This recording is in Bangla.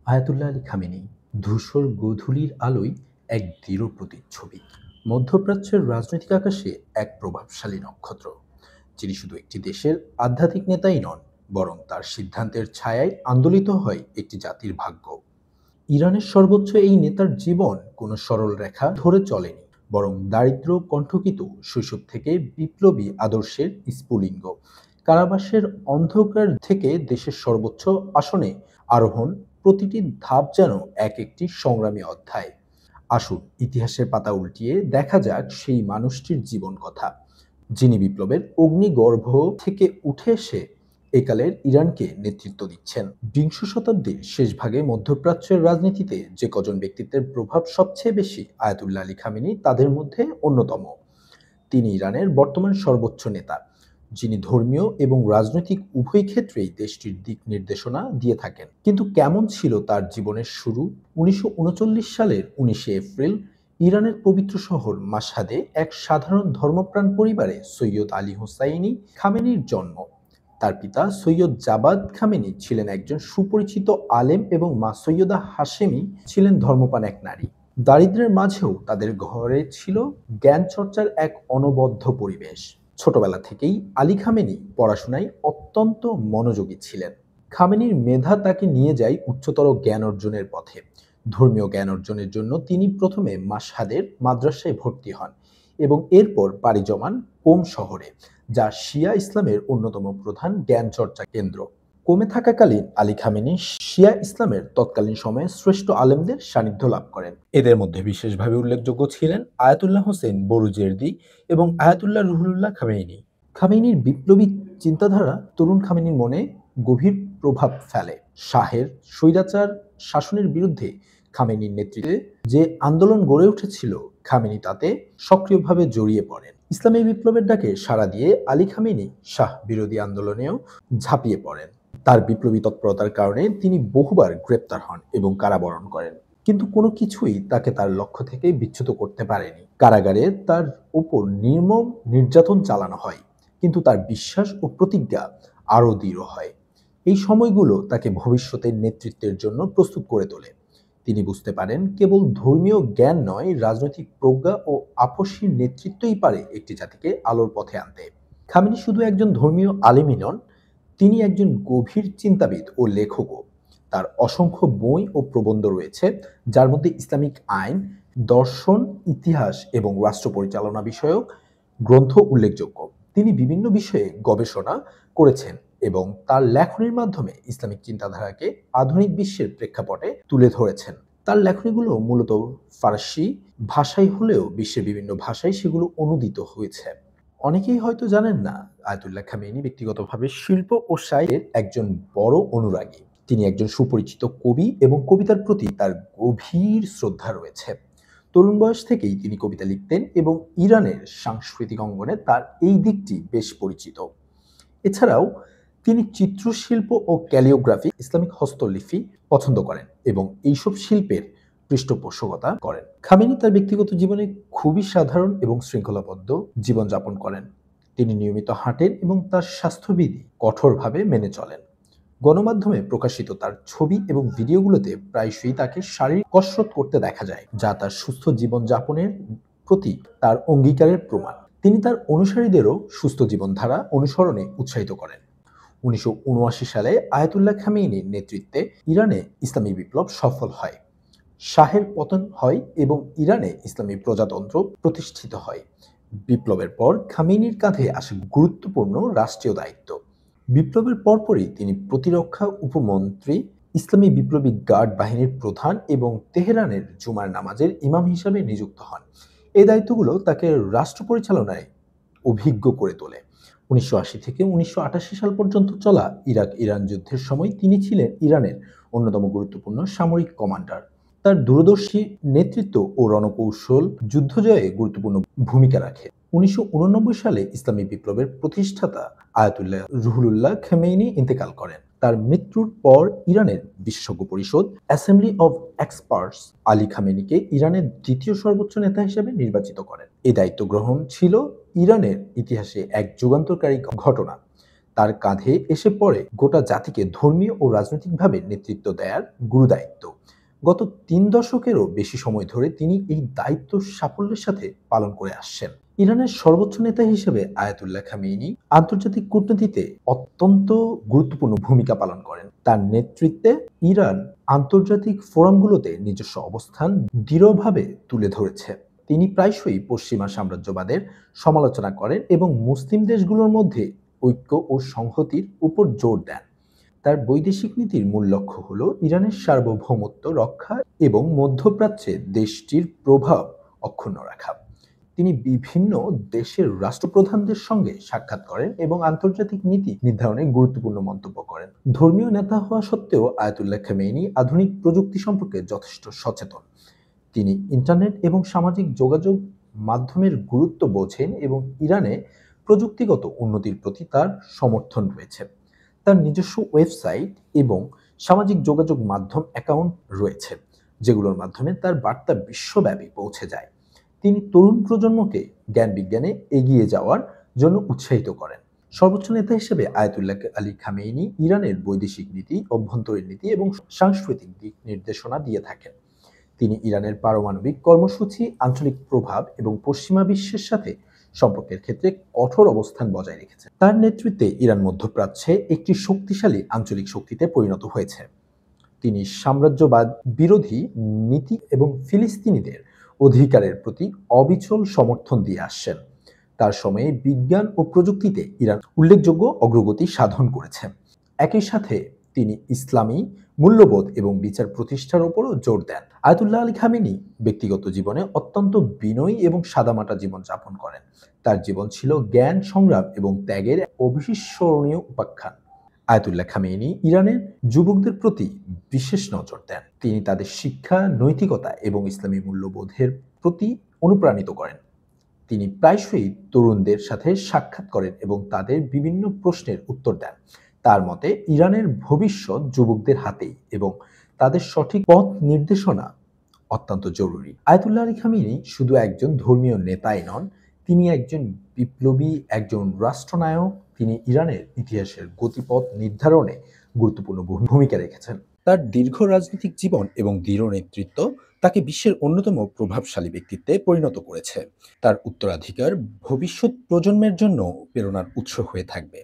আয়াতুল্লাহ আলী খামেনি ধূসর গোধূলির আলোয় এক দৃঢ় প্রতিচ্ছবি। মধ্যপ্রাচ্যের রাজনৈতিক আকাশে এক প্রভাবশালী নক্ষত্র, যিনি শুধু একটি দেশের আধ্যাত্মিক নেতাই নন, বরং তার সিদ্ধান্তের ছায়ায় আন্দোলিত হয় একটি জাতির ভাগ্য। ইরানের সর্বোচ্চ এই নেতার জীবন কোনো সরল রেখা ধরে চলেনি, বরং দারিদ্র কণ্টকিত শৈশব থেকে বিপ্লবী আদর্শের স্ফুলিঙ্গ। কারাবাসের অন্ধকার থেকে দেশের সর্বোচ্চ আসনে আরোহণ, প্রতিটি ধাপ যেন এক একটি সংগ্রামী অধ্যায়। আসুন ইতিহাসের পাতা উল্টিয়ে দেখা যাক সেই মানুষটির জীবন কথা, যিনি বিপ্লবের অগ্নিগর্ভ থেকে উঠে এসে একালের ইরানকে নেতৃত্ব দিচ্ছেন। বিংশ শতাব্দীর শেষ ভাগে মধ্যপ্রাচ্যের রাজনীতিতে যে কজন ব্যক্তিত্বের প্রভাব সবচেয়ে বেশি, আয়াতুল্লাহ আলী খামেনি তাদের মধ্যে অন্যতম। তিনি ইরানের বর্তমান সর্বোচ্চ নেতা, যিনি ধর্মীয় এবং রাজনৈতিক উভয় ক্ষেত্রেই দেশটির দিক নির্দেশনা দিয়ে থাকেন। কিন্তু কেমন ছিল তার জীবনের শুরু? ১৯৩৯ সালের ১৯শে এপ্রিল ইরানের পবিত্র শহর মাশহাদে এক সাধারণ ধর্মপ্রাণ পরিবারে সৈয়দ আলী হোসাইনি খামেনির জন্ম। তার পিতা সৈয়দ জাবাদ খামেনি ছিলেন একজন সুপরিচিত আলেম এবং মা সৈয়দা হাশেমি ছিলেন ধর্মপ্রাণ এক নারী। দারিদ্র্যের মাঝেও তাদের ঘরে ছিল জ্ঞান চর্চার এক অনবদ্য পরিবেশ। ছোটবেলা থেকেই আলী খামেনি পড়াশোনায় অত্যন্ত মনোযোগী ছিলেন। খামেনির মেধা তাকে নিয়ে যায় উচ্চতর জ্ঞান অর্জনের পথে। ধর্মীয় জ্ঞান অর্জনের জন্য তিনি প্রথমে মাশহাদের মাদ্রাসায় ভর্তি হন এবং এরপর পাড়ি জমান কোম শহরে, যা শিয়া ইসলামের অন্যতম প্রধান জ্ঞান চর্চা কেন্দ্র। কোমে থাকাকালীন আলী খামেনি শিয়া ইসলামের তৎকালীন সময়ে শ্রেষ্ঠ আলেমদের সান্নিধ্য লাভ করেন। এদের মধ্যে বিশেষভাবে উল্লেখযোগ্য ছিলেন আয়াতুল্লাহ হোসেন বরুজের্দি এবং আয়াতুল্লাহ রুহুল্লাহ খামেনি। খামেনির বিপ্লবী চিন্তাধারা তরুণ খামেনির মনে গভীর প্রভাব ফেলে। শাহের স্বৈরাচার শাসনের বিরুদ্ধে খামেনির নেতৃত্বে যে আন্দোলন গড়ে উঠেছিল, খামেনি তাতে সক্রিয়ভাবে জড়িয়ে পড়েন। ইসলামী বিপ্লবের ডাকে সাড়া দিয়ে আলী খামেনি শাহ বিরোধী আন্দোলনেও ঝাঁপিয়ে পড়েন। তার বিপ্লবী তৎপরতার কারণে তিনি বহুবার গ্রেপ্তার হন এবং কারাবরণ করেন, কিন্তু কোনো কিছুই তাকে তার লক্ষ্য থেকে বিচ্যুত করতে পারেনি। কারাগারে তার উপর নির্মম নির্যাতন চালানো হয়, কিন্তু তার বিশ্বাস ও প্রতিজ্ঞা আরও দৃঢ় হয়। এই সময়গুলো তাকে ভবিষ্যতের নেতৃত্বের জন্য প্রস্তুত করে তোলে। তিনি বুঝতে পারেন, কেবল ধর্মীয় জ্ঞান নয়, রাজনৈতিক প্রজ্ঞা ও আপসীর নেতৃত্বই পারে একটি জাতিকে আলোর পথে আনতে। খামেনি শুধু একজন ধর্মীয় আলেমই নন, তিনি একজন গভীর চিন্তাবিদ ও লেখকও। তার অসংখ্য বই ও প্রবন্ধ রয়েছে, যার মধ্যে ইসলামিক আইন, দর্শন, ইতিহাস এবং রাষ্ট্র পরিচালনা বিষয়ক গ্রন্থ উল্লেখযোগ্য। তিনি বিভিন্ন বিষয়ে গবেষণা করেছেন এবং তার লেখনীর মাধ্যমে ইসলামিক চিন্তাধারাকে আধুনিক বিশ্বের প্রেক্ষাপটে তুলে ধরেছেন। তার লেখনীগুলো মূলত ফার্সি ভাষায় হলেও বিশ্বের বিভিন্ন ভাষায় সেগুলো অনূদিত হয়েছে। অনেকেই হয়তো জানেন না, আয়াতুল্লাহ খামেনি ব্যক্তিগতভাবে শিল্প ও সাহিত্যের একজন বড় অনুরাগী। তিনি একজন সুপরিচিত কবি এবং কবিতার প্রতি তার গভীর শ্রদ্ধা রয়েছে। তরুণ বয়স থেকেই তিনি কবিতা লিখতেন এবং ইরানের সাংস্কৃতিক অঙ্গনে তার এই দিকটি বেশ পরিচিত। এছাড়াও তিনি চিত্রশিল্প ও ক্যালিওগ্রাফি, ইসলামিক হস্তলিপি পছন্দ করেন এবং এইসব শিল্পের পৃষ্ঠপোষকতা করেন। খামেনি তার ব্যক্তিগত জীবনে খুবই সাধারণ এবং শৃঙ্খলাবদ্ধ জীবনযাপন করেন। তিনি নিয়মিত হাঁটেন এবং তার স্বাস্থ্যবিধি কঠোরভাবে মেনে চলেন। গণমাধ্যমে প্রকাশিত তার ছবি এবং ভিডিওগুলোতে প্রায়শই তাকে শারীরিক কসরত করতে দেখা যায়, যা তার সুস্থ জীবনযাপনের প্রতি তার অঙ্গীকারের প্রমাণ। তিনি তার অনুসারীদেরও সুস্থ জীবনধারা অনুসরণে উৎসাহিত করেন। ১৯৭৯ সালে আয়াতুল্লাহ খামেনির নেতৃত্বে ইরানে ইসলামী বিপ্লব সফল হয়। শাহের পতন হয় এবং ইরানে ইসলামী প্রজাতন্ত্র প্রতিষ্ঠিত হয়। বিপ্লবের পর খামেনির কাঁধে আসে গুরুত্বপূর্ণ রাষ্ট্রীয় দায়িত্ব। বিপ্লবের পরপরই তিনি প্রতিরক্ষা উপমন্ত্রী, ইসলামী বিপ্লবী গার্ড বাহিনীর প্রধান এবং তেহরানের জুমার নামাজের ইমাম হিসাবে নিযুক্ত হন। এই দায়িত্বগুলো তাকে রাষ্ট্র পরিচালনায় অভিজ্ঞ করে তোলে। ১৯৮০ থেকে ১৯৮৮ সাল পর্যন্ত চলা ইরাক-ইরান যুদ্ধের সময় তিনি ছিলেন ইরানের অন্যতম গুরুত্বপূর্ণ সামরিক কমান্ডার। তার দূরদর্শী নেতৃত্ব ও রণকৌশল যুদ্ধ জয়ে গুরুত্বপূর্ণ ভূমিকা রাখে। ১৯৮৯ সালে ইসলামী বিপ্লবের প্রতিষ্ঠাতা আয়াতুল্লাহ রুহুল্লাহ খামেনি ইন্তেকাল করেন। তার মৃত্যুর পর ইরানের বিশেষজ্ঞ পরিষদ, অ্যাসেম্বলি অব এক্সপার্টস, আলী খামেনিকে ইরানের দ্বিতীয় সর্বোচ্চ নেতা হিসেবে নির্বাচিত করেন। এই দায়িত্ব গ্রহণ ছিল ইরানের ইতিহাসে এক যুগান্তকারী ঘটনা। তার কাঁধে এসে পড়ে গোটা জাতিকে ধর্মীয় ও রাজনৈতিকভাবে নেতৃত্ব দেওয়ার গুরুদায়িত্ব। গত ৩ দশকেরও বেশি সময় ধরে তিনি এই দায়িত্ব সাফল্যের সাথে পালন করে আসছেন। ইরানের সর্বোচ্চ নেতা হিসেবে আয়াতুল্লাহ খামেনি আন্তর্জাতিক কূটনীতিতে অত্যন্ত গুরুত্বপূর্ণ ভূমিকা পালন করেন। তার নেতৃত্বে ইরান আন্তর্জাতিক ফোরামগুলোতে নিজস্ব অবস্থান দৃঢ়ভাবে তুলে ধরেছে। তিনি প্রায়শই পশ্চিমা সাম্রাজ্যবাদের সমালোচনা করেন এবং মুসলিম দেশগুলোর মধ্যে ঐক্য ও সংহতির উপর জোর দেন। তার বৈদেশিক নীতির মূল লক্ষ্য হল ইরানের সার্বভৌমত্ব রক্ষা এবং মধ্যপ্রাচ্যে দেশটির প্রভাব অক্ষুণ্ণ রাখা। তিনি বিভিন্ন দেশের রাষ্ট্রপ্রধানদের সঙ্গে সাক্ষাৎ করেন এবং আন্তর্জাতিক নীতি নির্ধারণে গুরুত্বপূর্ণ মন্তব্য করেন। ধর্মীয় নেতা হওয়া সত্ত্বেও আয়াতুল্লাহ খামেনি আধুনিক প্রযুক্তি সম্পর্কে যথেষ্ট সচেতন। তিনি ইন্টারনেট এবং সামাজিক যোগাযোগ মাধ্যমের গুরুত্ব বোঝেন এবং ইরানে প্রযুক্তিগত উন্নতির প্রতি তার সমর্থন রয়েছে। তার নিজস্ব ওয়েবসাইট এবং সামাজিক যোগাযোগ মাধ্যম অ্যাকাউন্ট রয়েছে, যেগুলোর মাধ্যমে তার বার্তা বিশ্বব্যাপী পৌঁছে যায়। তিনি তরুণ প্রজন্মকে জ্ঞান বিজ্ঞানে এগিয়ে যাওয়ার জন্য উৎসাহিত করেন। সর্বোচ্চ নেতা হিসেবে আয়াতুল্লাহ আলী খামেনি ইরানের বৈদেশিক নীতি, অভ্যন্তরীণ নীতি এবং সাংস্কৃতিক দিক নির্দেশনা দিয়ে থাকেন। তিনি ইরানের পারমাণবিক কর্মসূচি, আঞ্চলিক প্রভাব এবং পশ্চিমা বিশ্বের সাথে সম্পর্কের ক্ষেত্রে কঠোর অবস্থান বজায় রেখেছেন। তার নেতৃত্বে ইরান মধ্যপ্রাচ্যে একটি শক্তিশালী আঞ্চলিক শক্তিতে পরিণত হয়েছে। তিনি সাম্রাজ্যবাদ বিরোধী নীতি এবং ফিলিস্তিনিদের অধিকারের প্রতি অবিচল সমর্থন দিয়ে আসছেন। তার সময়ে বিজ্ঞান ও প্রযুক্তিতে ইরান উল্লেখযোগ্য অগ্রগতি সাধন করেছে। একই সাথে তিনি ইসলামী মূল্যবোধ এবং বিচার প্রতিষ্ঠার উপরও জোর দেন। আয়াতুল্লাহ আলী খামেনি ব্যক্তিগত জীবনে অত্যন্ত বিনয়ী এবং সাদামাটা জীবন যাপন করেন। তার জীবন ছিল জ্ঞান, সংগ্রাম এবং ত্যাগের অবিস্মরণীয় উপাখ্যান। আয়াতুল্লাহ খামেনি ইরানের যুবকদের প্রতি বিশেষ নজর দেন। তিনি তাদের শিক্ষা, নৈতিকতা এবং ইসলামী মূল্যবোধের প্রতি অনুপ্রাণিত করেন। তিনি প্রায়শই তরুণদের সাথে সাক্ষাৎ করেন এবং তাদের বিভিন্ন প্রশ্নের উত্তর দেন। তার মতে ইরানের ভবিষ্যৎ যুবকদের হাতেই এবং তাদের সঠিক পথ নির্দেশনা অত্যন্ত জরুরি। আয়াতুল্লাহ আলী খামেনি শুধু একজন ধর্মীয় নেতাই নন, তিনি একজন বিপ্লবী, একজন রাষ্ট্রনায়ক। তিনি ইরানের ইতিহাসের গতিপথ নির্ধারণে গুরুত্বপূর্ণ ভূমিকা রেখেছেন। তার দীর্ঘ রাজনৈতিক জীবন এবং দৃঢ় নেতৃত্ব তাকে বিশ্বের অন্যতম প্রভাবশালী ব্যক্তিত্বে পরিণত করেছে। তার উত্তরাধিকার ভবিষ্যৎ প্রজন্মের জন্য প্রেরণার উৎস হয়ে থাকবে।